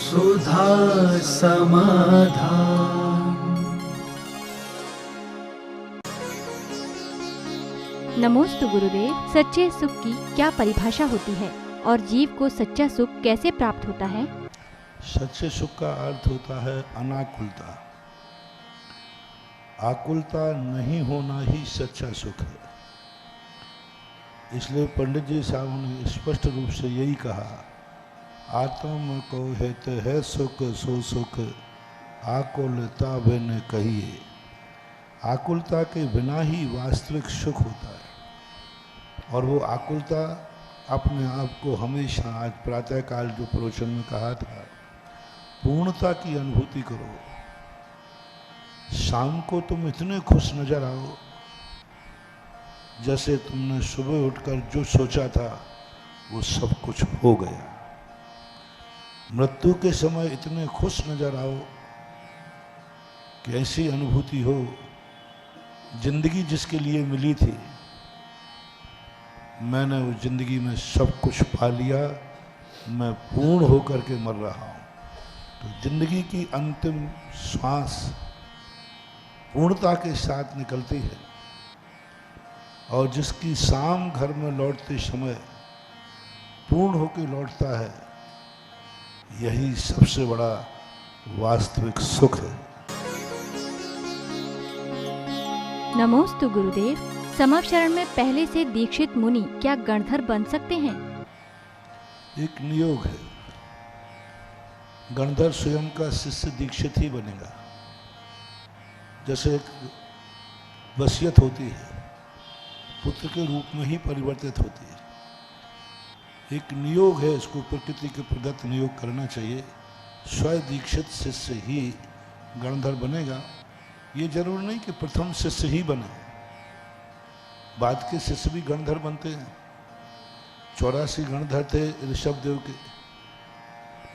सुधा समाधान। नमोस्तु गुरुदेव। सच्चे सुख की क्या परिभाषा होती है और जीव को सच्चा सुख कैसे प्राप्त होता है? सच्चे सुख का अर्थ होता है अनाकुलता। आकुलता नहीं होना ही सच्चा सुख है। इसलिए पंडित जी साहब ने स्पष्ट रूप से यही कहा, आत्म को हेत है सुख सो सुख, आकुलता बिन कहिए। आकुलता के बिना ही वास्तविक सुख होता है। और वो आकुलता अपने आप को हमेशा, आज प्रातःकाल जो प्रवचन में कहा था, पूर्णता की अनुभूति करो। शाम को तुम इतने खुश नजर आओ जैसे तुमने सुबह उठकर जो सोचा था वो सब कुछ हो गया। मृत्यु के समय इतने खुश नजर आओ कि ऐसी अनुभूति हो जिंदगी जिसके लिए मिली थी, मैंने उस जिंदगी में सब कुछ पा लिया, मैं पूर्ण होकर के मर रहा हूँ। तो जिंदगी की अंतिम श्वास पूर्णता के साथ निकलती है। और जिसकी शाम घर में लौटते समय पूर्ण होकर लौटता है, यही सबसे बड़ा वास्तविक सुख है। नमोस्तु गुरुदेव। समवशरण में पहले से दीक्षित मुनि क्या गणधर बन सकते हैं? एक नियोग है, गणधर स्वयं का शिष्य दीक्षित ही बनेगा। जैसे एक वसीयत होती है, पुत्र के रूप में ही परिवर्तित होती है। एक नियोग है, इसको प्रकृति के प्रदत्त नियोग करना चाहिए। स्वयं दीक्षित शिष्य ही गणधर बनेगा। ये जरूर नहीं कि प्रथम शिष्य ही बने, बाद के शिष्य भी गणधर बनते हैं। 84 गणधर थे ऋषभ देव के,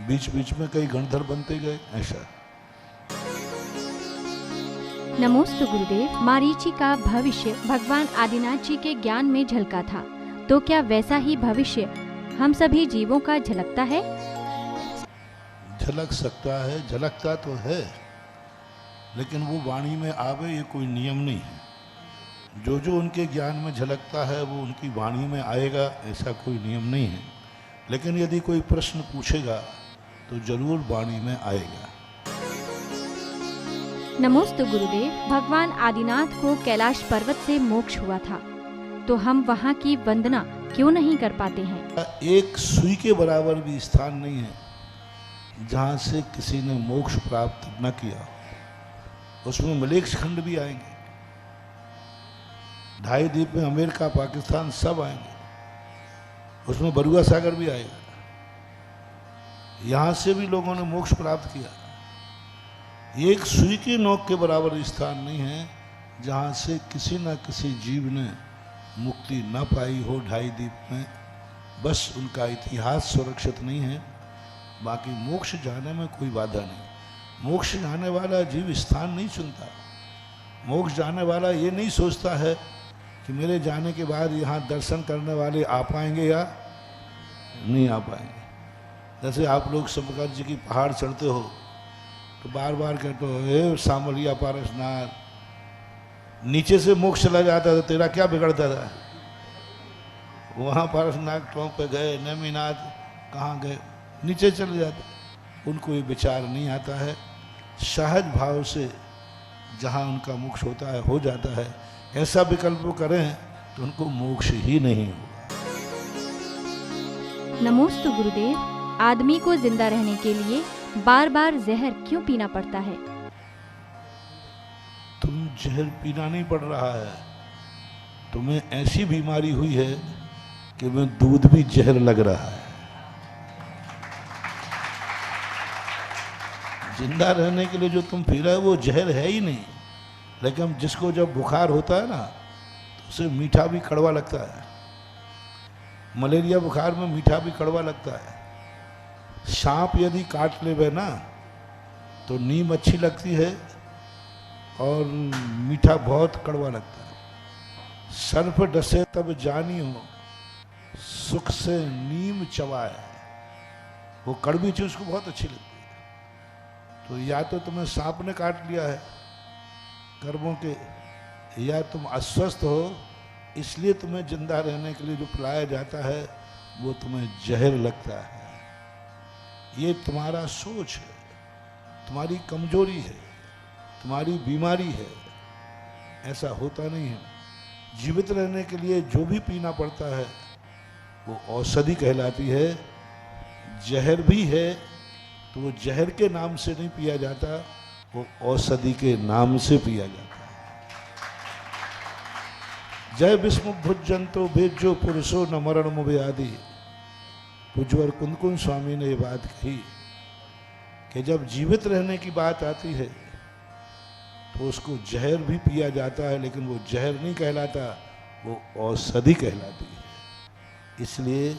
बीच बीच में कई गणधर बनते गए। ऐसा नमोस्तु गुरुदेव। मारीची का भविष्य भगवान आदिनाथ जी के ज्ञान में झलका था, तो क्या वैसा ही भविष्य हम सभी जीवों का झलकता है? झलक सकता है, झलकता तो है, लेकिन वो वाणी में आवे ये कोई नियम नहीं है। जो जो उनके ज्ञान में झलकता है वो उनकी वाणी में आएगा, ऐसा कोई नियम नहीं है। लेकिन यदि कोई प्रश्न पूछेगा तो जरूर वाणी में आएगा। नमोस्तु गुरुदेव। भगवान आदिनाथ को कैलाश पर्वत से मोक्ष हुआ था, तो हम वहाँ की वंदना क्यों नहीं कर पाते हैं? एक सुई के बराबर भी स्थान नहीं है जहाँ से किसी ने मोक्ष प्राप्त न किया। उसमें मलेच्छ खंड भी आएंगे, ढाई द्वीप में अमेरिका, पाकिस्तान सब आएंगे। उसमें बरुआ सागर भी आएगा। यहाँ से भी लोगों ने मोक्ष प्राप्त किया। एक सुई की नोक के बराबर स्थान नहीं है जहाँ से किसी न किसी जीव ने मुक्ति न पाई हो ढाई द्वीप में। बस उनका इतिहास सुरक्षित नहीं है, बाकी मोक्ष जाने में कोई बाधा नहीं। मोक्ष जाने वाला जीव स्थान नहीं चुनता। मोक्ष जाने वाला ये नहीं सोचता है कि मेरे जाने के बाद यहाँ दर्शन करने वाले आ पाएंगे या नहीं आ पाएंगे। जैसे आप लोग शंकर जी की पहाड़ चढ़ते हो तो बार बार कहते हो, हे सामलिया पारसनाथ, नीचे से मोक्ष चला जाता था, तेरा क्या बिगड़ता था? वहाँ पारसनाथ टोंक पे गए, नेमिनाथ कहाँ गए, नीचे चले जाते। उनको ये विचार नहीं आता है। सहज भाव से जहाँ उनका मोक्ष होता है हो जाता है। ऐसा विकल्प करें तो उनको मोक्ष ही नहीं होगा। नमोस्तु गुरुदेव। आदमी को जिंदा रहने के लिए बार बार जहर क्यों पीना पड़ता है? तुम जहर पीना नहीं पड़ रहा है, तुम्हें ऐसी बीमारी हुई है कि मैं दूध भी जहर लग रहा है। जिंदा रहने के लिए जो तुम पी रहे हो वो जहर है ही नहीं। लेकिन जिसको जब बुखार होता है ना तो उसे मीठा भी कड़वा लगता है। मलेरिया बुखार में मीठा भी कड़वा लगता है। सांप यदि काट लेवे ना तो नीम अच्छी लगती है और मीठा बहुत कड़वा लगता है। सर्प डसे तब जानियो, सुख से नीम चबाए। वो कड़वी चीज उसको बहुत अच्छी लगती है। तो या तो तुम्हें सांप ने काट लिया है कर्मों के, या तुम अस्वस्थ हो, इसलिए तुम्हें जिंदा रहने के लिए जो पिलाया जाता है वो तुम्हें जहर लगता है। ये तुम्हारा सोच है, तुम्हारी कमजोरी है, तुम्हारी बीमारी है। ऐसा होता नहीं है। जीवित रहने के लिए जो भी पीना पड़ता है वो औषधि कहलाती है। जहर भी है तो वो जहर के नाम से नहीं पिया जाता, वो औषधि के नाम से पिया जाता है। जय विष्णु भुजंतो भेजो पुरुषो न मरण मुव्याधि। पूज्यवर कुंदकुंद स्वामी ने ये बात कही कि जब जीवित रहने की बात आती है तो उसको जहर भी पिया जाता है, लेकिन वो जहर नहीं कहलाता, वो औषधि कहलाती है। इसलिए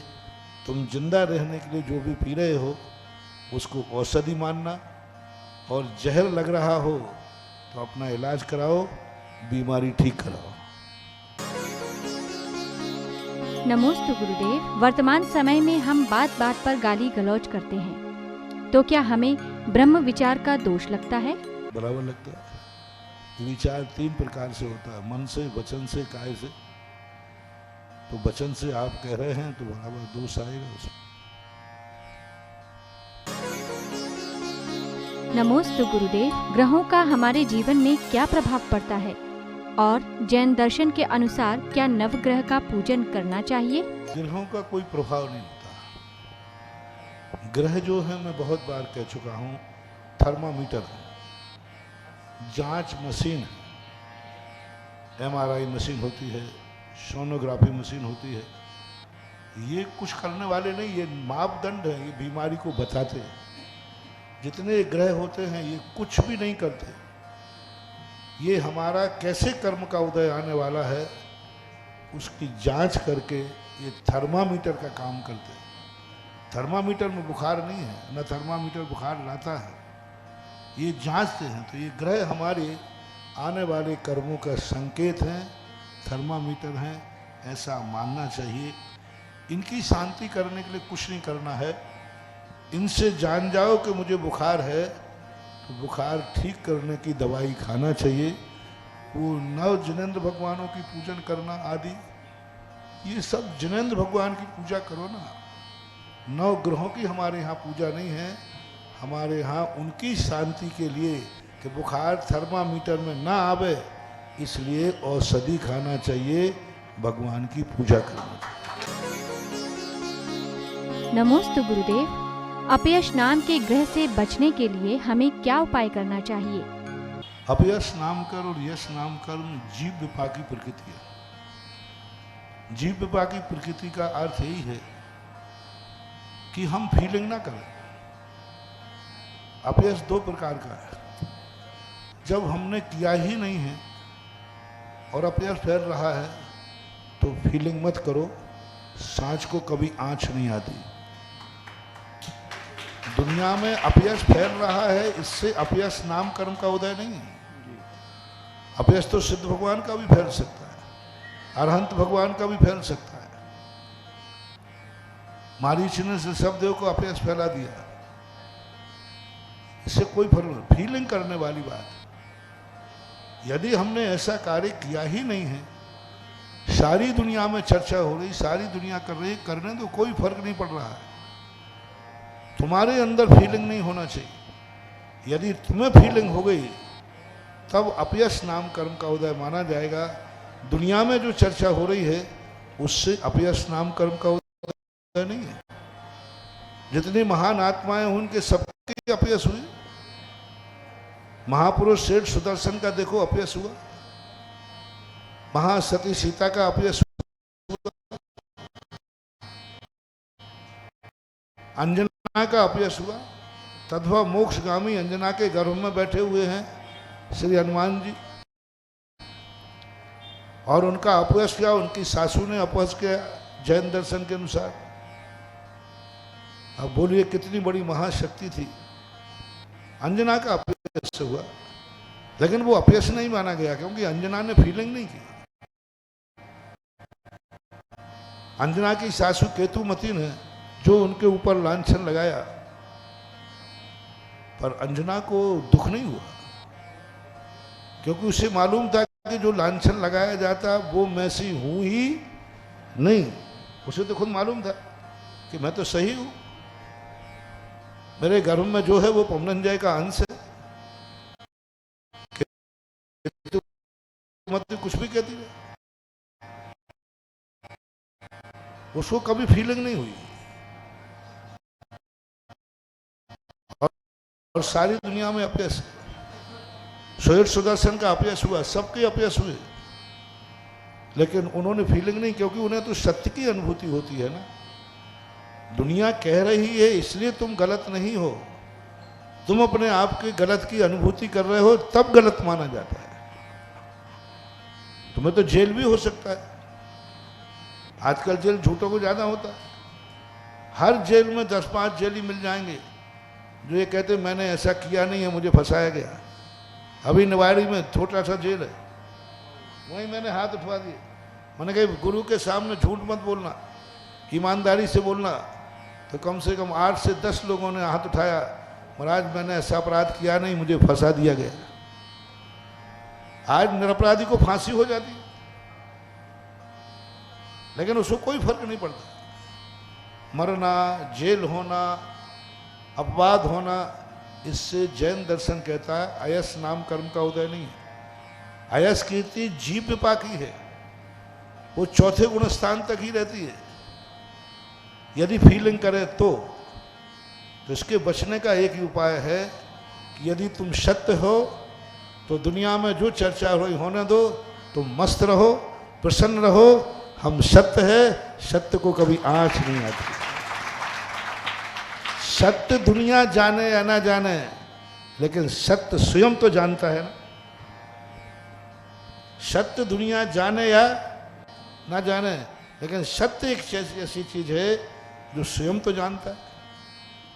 तुम जिंदा रहने के लिए जो भी पी रहे हो उसको औषधि मानना, और जहर लग रहा हो तो अपना इलाज कराओ, बीमारी ठीक कराओ। नमोस्तु गुरुदेव। वर्तमान समय में हम बात बात पर गाली गलौज करते हैं, तो क्या हमें ब्रह्म विचार का दोष लगता है? बराबर लगता है। विचार 3 प्रकार से होता है, मन से, वचन से, काय से। तो वचन से आप कह रहे हैं तो बराबर दोष आएगा उसमें। नमोस्तु गुरुदेव। ग्रहों का हमारे जीवन में क्या प्रभाव पड़ता है, और जैन दर्शन के अनुसार क्या नवग्रह का पूजन करना चाहिए? ग्रहों का कोई प्रभाव नहीं होता। ग्रह जो है, मैं बहुत बार कह चुका हूँ, थर्मामीटर है, जांच मशीन है। MRI मशीन होती है, सोनोग्राफी मशीन होती है। ये कुछ करने वाले नहीं, ये मापदंड है, ये बीमारी को बताते हैं। जितने ग्रह होते हैं ये कुछ भी नहीं करते, ये हमारा कैसे कर्म का उदय आने वाला है उसकी जांच करके ये थर्मामीटर का काम करते हैं। थर्मामीटर में बुखार नहीं है, न थर्मामीटर बुखार लाता है, ये जांचते हैं। तो ये ग्रह हमारे आने वाले कर्मों का संकेत हैं, थर्मामीटर हैं, ऐसा मानना चाहिए। इनकी शांति करने के लिए कुछ नहीं करना है। इनसे जान जाओ कि मुझे बुखार है तो बुखार ठीक करने की दवाई खाना चाहिए। वो नव जिनेंद्र भगवानों की पूजन करना आदि, ये सब जिनेंद्र भगवान की पूजा करो ना। नव ग्रहों की हमारे यहाँ पूजा नहीं है, हमारे यहाँ उनकी शांति के लिए कि बुखार थर्मामीटर में ना आवे, इसलिए औषधि खाना चाहिए, भगवान की पूजा करना चाहिए। नमोस्तु गुरुदेव। अपयश नाम के ग्रह से बचने के लिए हमें क्या उपाय करना चाहिए? अपयश नाम कर और यश नाम कर्म जीव विपाकी प्रकृति है। जीव विपाकी प्रकृति का अर्थ यही है कि हम फीलिंग ना करें। अपयश 2 प्रकार का है। जब हमने किया ही नहीं है और अपयश फैल रहा है तो फीलिंग मत करो, सांच को कभी आंच नहीं आती। दुनिया में अपयश फैल रहा है, इससे अपयश नाम कर्म का उदय नहीं है। अपयश तो सिद्ध भगवान का भी फैल सकता है, अरहंत भगवान का भी फैल सकता है। मारीच ने ऋषभदेव को अपयश फैला दिया, इससे कोई फर्क नहीं। फीलिंग करने वाली बात। यदि हमने ऐसा कार्य किया ही नहीं है, सारी दुनिया में चर्चा हो रही, सारी दुनिया कर रही, करने तो कोई फर्क नहीं पड़ रहा है। तुम्हारे अंदर फीलिंग नहीं होना चाहिए। यदि तुम्हें फीलिंग हो गई तब अपयश नाम कर्म का उदय माना जाएगा। दुनिया में जो चर्चा हो रही है उससे अपयश नाम कर्म का उदय नहीं है। जितनी महान आत्माएं हुई उनके सबके अपयश हुए। महापुरुष श्रेष्ठ सुदर्शन का देखो अपयश हुआ, महासती सीता का अपयश हुआ, अंजना का अपयश हुआ। तद्भा मोक्षगामी अंजना के गर्भ में बैठे हुए हैं श्री हनुमान जी, और उनका अपयश किया, उनकी सासू ने अपयश किया जैन दर्शन के अनुसार। अब बोलिए कितनी बड़ी महाशक्ति थी। अंजना का अपयश हुआ, लेकिन वो अपयश नहीं माना गया क्योंकि अंजना ने फीलिंग नहीं की। अंजना की सासू केतुमती ने जो उनके ऊपर लांछन लगाया, पर अंजना को दुख नहीं हुआ, क्योंकि उसे मालूम था कि जो लांछन लगाया जाता वो मैं सी हूं ही नहीं। उसे तो खुद मालूम था कि मैं तो सही हूं, मेरे गर्भ में जो है वो पवनंजय का अंश है। तो मत कुछ भी कहती है, उसको कभी फीलिंग नहीं हुई। और सारी दुनिया में अपयश, सोहेल सुदर्शन का अपयश हुआ, सबके अपयश हुए, लेकिन उन्होंने फीलिंग नहीं, क्योंकि उन्हें तो सत्य की अनुभूति होती है ना। दुनिया कह रही है इसलिए तुम गलत नहीं हो, तुम अपने आप के गलत की अनुभूति कर रहे हो तब गलत माना जाता है। तुम्हें तो जेल भी हो सकता है, आजकल जेल झूठों को ज्यादा होता है। हर जेल में 10-5 जेली मिल जाएंगे जो ये कहते मैंने ऐसा किया नहीं है, मुझे फंसाया गया। अभी निवाड़ी में छोटा सा जेल है, वहीं मैंने हाथ उठवा दिए। मैंने कहा गुरु के सामने झूठ मत बोलना, ईमानदारी से बोलना। तो कम से कम 8 से 10 लोगों ने हाथ उठाया, महाराज मैंने ऐसा अपराध किया नहीं, मुझे फंसा दिया गया। आज निरपराधी को फांसी हो जाती, लेकिन उसको कोई फर्क नहीं पड़ता। मरना, जेल होना, अपवाद होना, इससे जैन दर्शन कहता है अयस नाम कर्म का उदय नहीं है। अयस कीर्ति जीव विपा की है, वो चौथे गुण स्थान तक ही रहती है। यदि फीलिंग करे तो इसके बचने का एक ही उपाय है कि यदि तुम सत्य हो तो दुनिया में जो चर्चा हो होने दो, तुम मस्त रहो, प्रसन्न रहो। हम सत्य है, सत्य को कभी आँच नहीं आती। सत्य दुनिया जाने या ना जाने, लेकिन सत्य स्वयं तो जानता है ना। सत्य दुनिया जाने या ना जाने, लेकिन सत्य एक ऐसी चीज है जो स्वयं तो जानता है।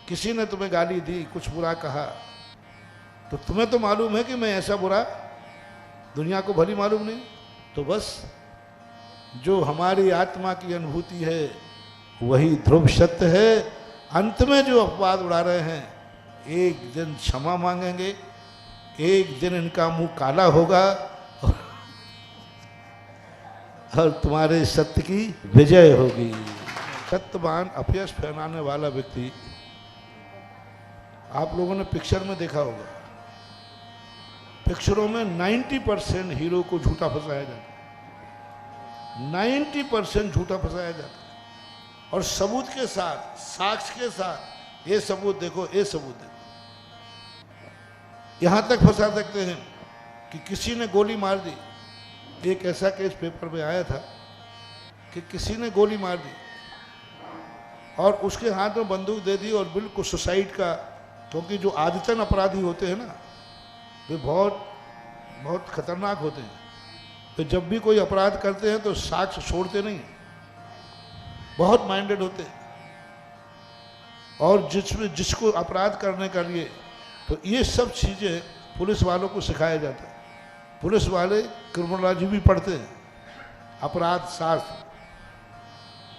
किसी ने तुम्हें गाली दी, कुछ बुरा कहा, तो तुम्हें तो मालूम है कि मैं ऐसा बुरा, दुनिया को भली मालूम नहीं। तो बस जो हमारी आत्मा की अनुभूति है वही ध्रुव सत्य है। अंत में जो अपवाद उड़ा रहे हैं, एक दिन क्षमा मांगेंगे, एक दिन इनका मुंह काला होगा और तुम्हारे सत्य की विजय होगी। सत्यवान अपयश फैलाने वाला व्यक्ति, आप लोगों ने पिक्चर में देखा होगा, पिक्चरों में 90% हीरो को झूठा फंसाया जाता है, 90% झूठा फंसाया जाता है। और सबूत के साथ, साक्ष्य के साथ, ये सबूत देखो, ये सबूत देखो। यहां तक फंसा सकते हैं कि किसी ने गोली मार दी। एक ऐसा केस पेपर में आया था कि किसी ने गोली मार दी और उसके हाथ में बंदूक दे दी, और बिल्कुल सुसाइड का, क्योंकि जो आदतन अपराधी होते हैं ना, वे बहुत बहुत खतरनाक होते हैं। तो जब भी कोई अपराध करते हैं तो साक्ष्य छोड़ते नहीं, बहुत माइंडेड होते हैं। और जिसको अपराध करने के लिए, तो ये सब चीज़ें पुलिस वालों को सिखाया जाता है। पुलिस वाले क्रिमिनोलॉजी भी पढ़ते हैं, अपराध शास्त्र।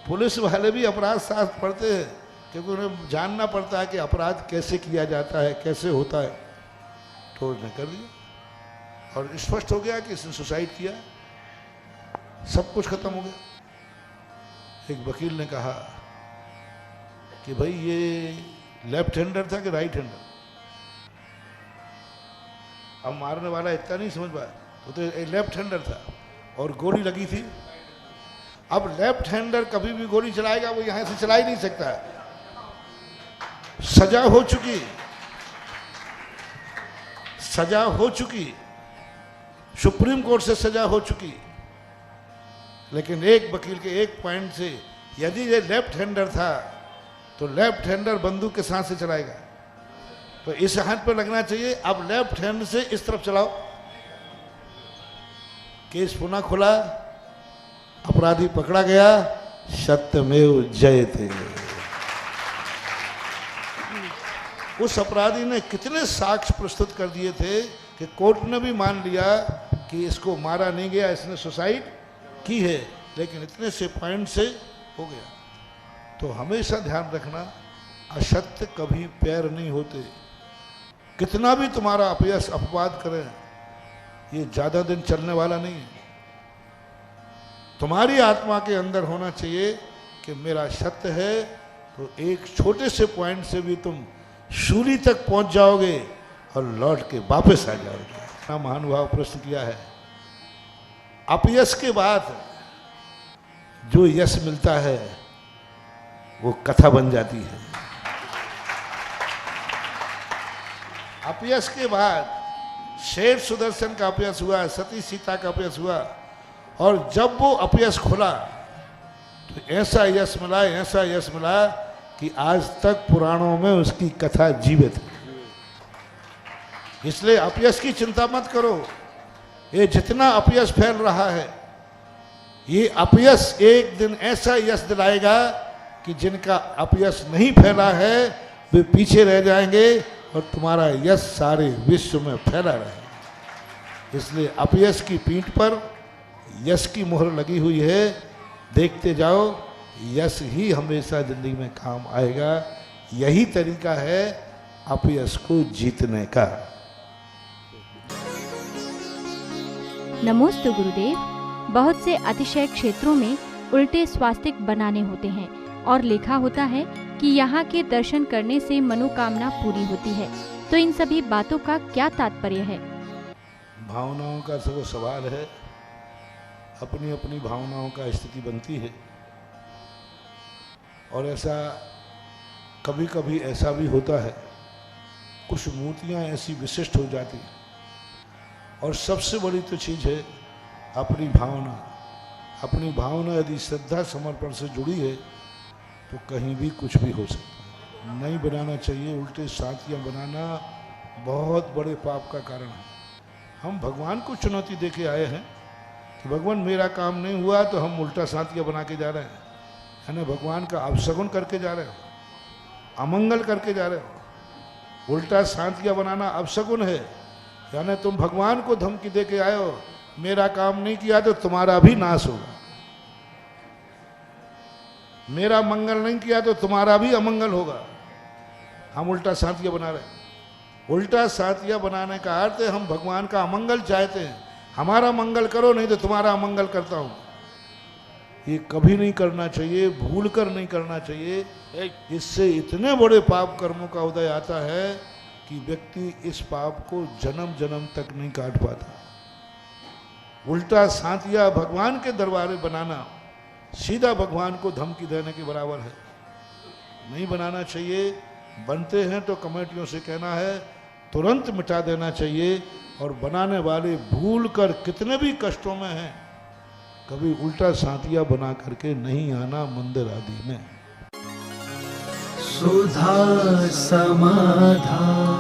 पुलिस वाले भी अपराध शास्त्र पढ़ते हैं, क्योंकि उन्हें जानना पड़ता है कि अपराध कैसे किया जाता है, कैसे होता है। तो उसने कर दिया और स्पष्ट हो गया कि इसने सुसाइड किया, सब कुछ खत्म हो गया। एक वकील ने कहा कि भाई ये लेफ्ट हैंडर था कि राइट हैंडर? अब मारने वाला इतना नहीं समझ पाया, तो लेफ्ट हैंडर था और गोली लगी थी। अब लेफ्ट हैंडर कभी भी गोली चलाएगा, वो यहां से चला ही नहीं सकता है। सजा हो चुकी, सजा हो चुकी, सुप्रीम कोर्ट से सजा हो चुकी। लेकिन एक वकील के एक पॉइंट से, यदि ये लेफ्ट हैंडर था तो लेफ्ट हैंडर बंदूक के साथ से चलाएगा, तो इस हाथ पर लगना चाहिए। अब लेफ्ट हैंड से इस तरफ चलाओ। केस पुनः खुला, अपराधी पकड़ा गया, सत्यमेव जयते। उस अपराधी ने कितने साक्ष्य प्रस्तुत कर दिए थे कि कोर्ट ने भी मान लिया कि इसको मारा नहीं गया, इसने सुसाइड की है, लेकिन इतने से पॉइंट से हो गया। तो हमेशा ध्यान रखना, असत्य कभी पैर नहीं होते। कितना भी तुम्हारा अपयश अपवाद करे, ये ज्यादा दिन चलने वाला नहीं है। तुम्हारी आत्मा के अंदर होना चाहिए कि मेरा सत्य है, तो एक छोटे से पॉइंट से भी तुम सूर्य तक पहुंच जाओगे और लौट के वापस आ जाओगे। इतना महानुभाव प्रश्न किया है। अपयश के बाद जो यश मिलता है वो कथा बन जाती है। अपयश के बाद शेर सुदर्शन का अपयश हुआ, सती सीता का अपयश हुआ, और जब वो अपयश खुला तो ऐसा यश मिला, ऐसा यश मिला कि आज तक पुराणों में उसकी कथा जीवित है। इसलिए अपयश की चिंता मत करो। ये जितना अपयश फैल रहा है, ये अपयश एक दिन ऐसा यश दिलाएगा कि जिनका अपयश नहीं फैला है वे पीछे रह जाएंगे और तुम्हारा यश सारे विश्व में फैला रहेगा। इसलिए अपयश की पीठ पर यश की मोहर लगी हुई है। देखते जाओ, यश ही हमेशा जिंदगी में काम आएगा। यही तरीका है अपयश को जीतने का। नमोस्तु गुरुदेव। बहुत से अतिशय क्षेत्रों में उल्टे स्वास्तिक बनाने होते हैं और लिखा होता है कि यहाँ के दर्शन करने से मनोकामना पूरी होती है। तो इन सभी बातों का क्या तात्पर्य है? भावनाओं का सब सवाल है। अपनी अपनी भावनाओं का स्थिति बनती है, और ऐसा कभी कभी ऐसा भी होता है, कुछ मूर्तियाँ ऐसी विशिष्ट हो जाती हैं। और सबसे बड़ी तो चीज़ है अपनी भावना। अपनी भावना यदि श्रद्धा समर्पण से जुड़ी है तो कहीं भी कुछ भी हो सकता है। नहीं बनाना चाहिए। उल्टे साथियाँ बनाना बहुत बड़े पाप का कारण है। हम भगवान को चुनौती दे के आए हैं कि भगवान मेरा काम नहीं हुआ तो हम उल्टा साथियाँ बना के जा रहे हैं, यानी भगवान का अपशगुन करके जा रहे हो, अमंगल करके जा रहे हो। उल्टा साथियाँ बनाना अपशगुन है, यानी तुम भगवान को धमकी दे के आए हो, मेरा काम नहीं किया तो तुम्हारा भी नाश होगा, मेरा मंगल नहीं किया तो तुम्हारा भी अमंगल होगा। हम उल्टा साथिया बना रहे हैं। उल्टा साथिया बनाने का अर्थ है हम भगवान का अमंगल चाहते हैं। हमारा मंगल करो, नहीं तो तुम्हारा अमंगल करता हूं। ये कभी नहीं करना चाहिए, भूल कर नहीं करना चाहिए। इससे इतने बड़े पाप कर्मों का उदय आता है कि व्यक्ति इस पाप को जन्म जन्म तक नहीं काट पाता। उल्टा साथिया भगवान के दरबारे बनाना सीधा भगवान को धमकी देने के बराबर है। नहीं बनाना चाहिए। बनते हैं तो कमेटियों से कहना है तुरंत मिटा देना चाहिए। और बनाने वाले भूल कर कितने भी कष्टों में हैं, कभी उल्टा साथिया बना करके नहीं आना मंदिर आदि में। सुधा समाधान।